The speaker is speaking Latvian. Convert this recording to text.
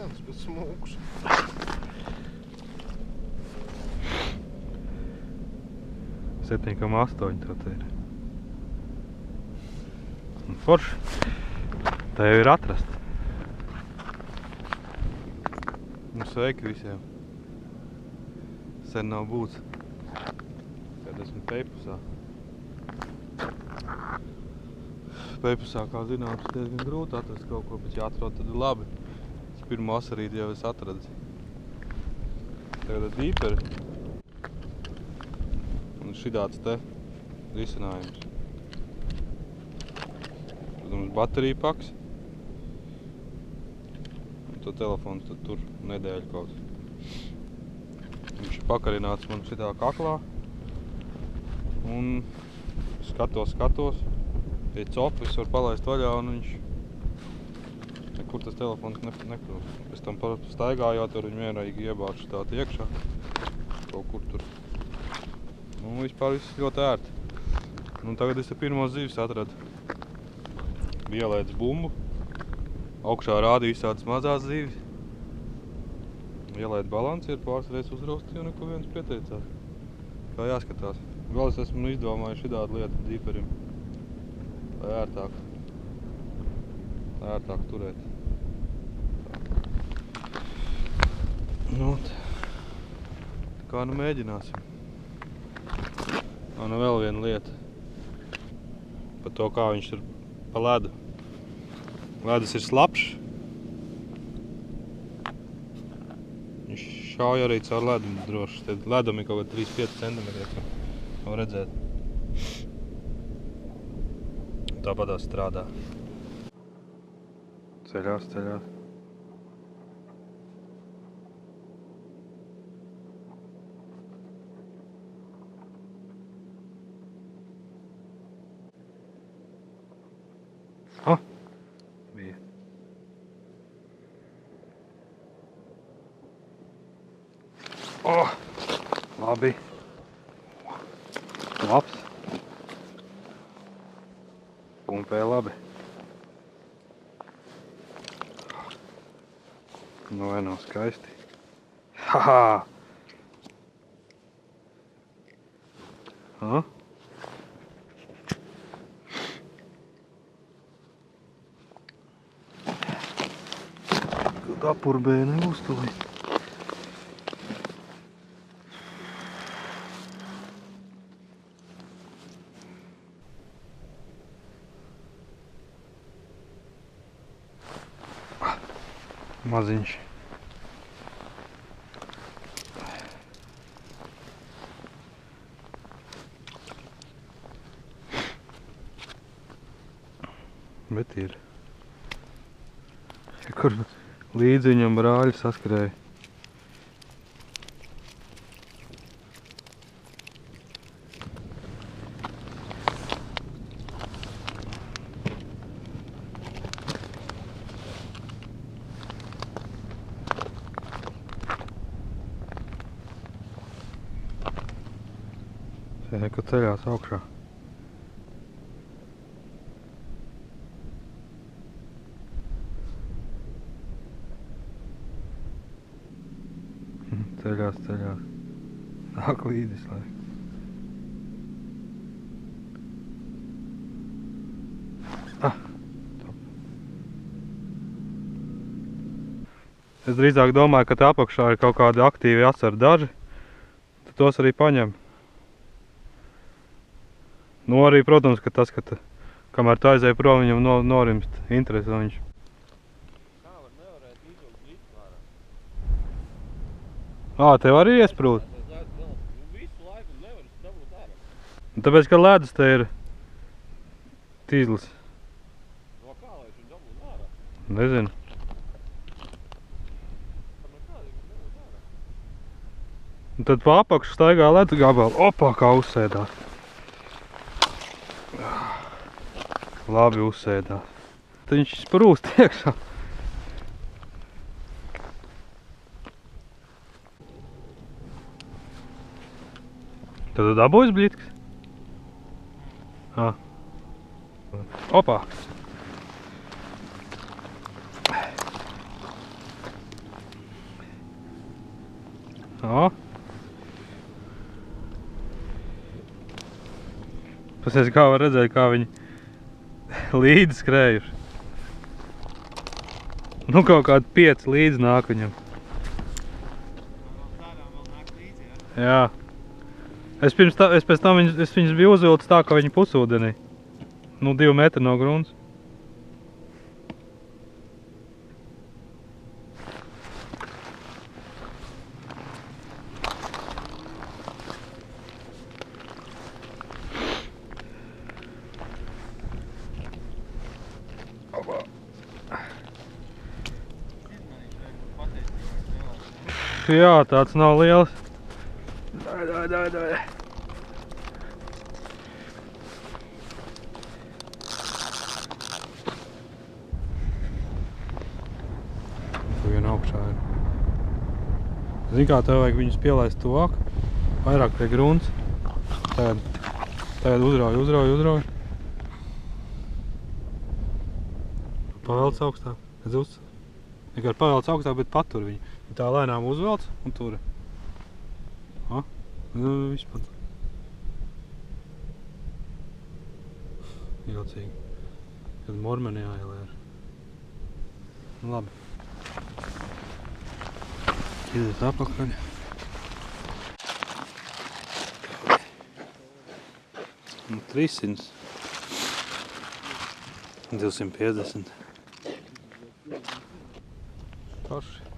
viens, bet smūgs. Tā ir. Un forši. Tā jau ir atrast. Nu, sveiki visiem. Sen nav būts. Kad esmu Peipusā. Peipusā, kā zināms, diezgan grūti atrast kaut ko, bet ja atrod, tad ir labi. Es pirmo asarīti jau es atradis. Tagad ir dīperi. Un šitāds te risinājums. Protams, baterija paks. Un to telefons tad tur nedēļu kaut. Viņš ir pakarināts man šitā kaklā. Un skatos. Pie copis var palaist vaļā un viņš nekur tas telefons nekļūst. Pēc tam staigājot ar viņu vienraigi iebāž šitāt iekšā. Kaut kur tur. Nu, vispār viss ļoti ērti. Nu, tagad es te pirmos zivis atradu. Ielēdz bumbu. Augšā rādīja visādas mazās zivis. Ielēdz balansieri, pāris reizes uzrausti, jo neko viens pieteicās. Kā jāskatās. Vēl es esmu izdomājis šitādu lietu dīperim. Lai ērtāk turēt. Nu, tā kā nu mēģināsim. Un vēl viena lieta. Par to, kā viņš ir pa ledu. Ledus ir slapšs. Viņš šauj arī caur ledu droši. Tad ledum ir kaut kā 3-5 centimetri. Var redzēt. Tāpat strādā. Ceļās. Bija. Labi. Labs. Pumpē labi. Nu, vai nav skaisti? Haha! Kad apurbēja neuztulī. Maziņš. Bet ir. Kur līdzi viņam brāļi saskrēja. Ka ceļās augšā. Ceļās. Nāk līdis, lai. Top. Es drīzāk domāju, ka te apakšā ir kaut kādi aktīvi asaru daži. Tad tos arī paņem. Nu, arī, protams, ka tas, ka kamēr tā aizēja prom, viņam norimst interesi, un viņš... Kā var nevarēt izvilkt blitz ārā? Tev arī iesprūt? Visu laiku nevar dabūt ārā. Tāpēc, ka ledus te ir tīzlis. No kā, lai viņš dabūt ārā? Nezinu. No kā, lai viņš dabūt ārā? Un tad pa apakšu staigā ledus gabali. Opā, kā uzsēdās. Labi uzsēdās. Tad viņš sprūst iekšā. Tad tu dabūjis blitks? Opā! O. Pasies, kā var redzēt, kā viņi līdzi skrējuši. Nu, kaut kādi 5 līdzi nāk viņam. Jā. Es pēc tam viņus biju uzvilcis tā, ka viņi pusūdenī. Nu, 2 metri no grunts. Jā, tāds nav liels. Dai. Viena augšā ir. Zini kā, tev vajag viņus pielaist tuvāk, vairāk pie grunts. Tagad uzrauj. Pavelc augstāk, redz uz. Vienkārši pavelc augstāk, bet patur viņu. Tā lēnām uzvelc un tur. Ha? Nu, viss pat. Jocīgi. Kad mormeni jāielēr. Nu, labi. Iziet apakaļ. Nu, 300. 250. Forši.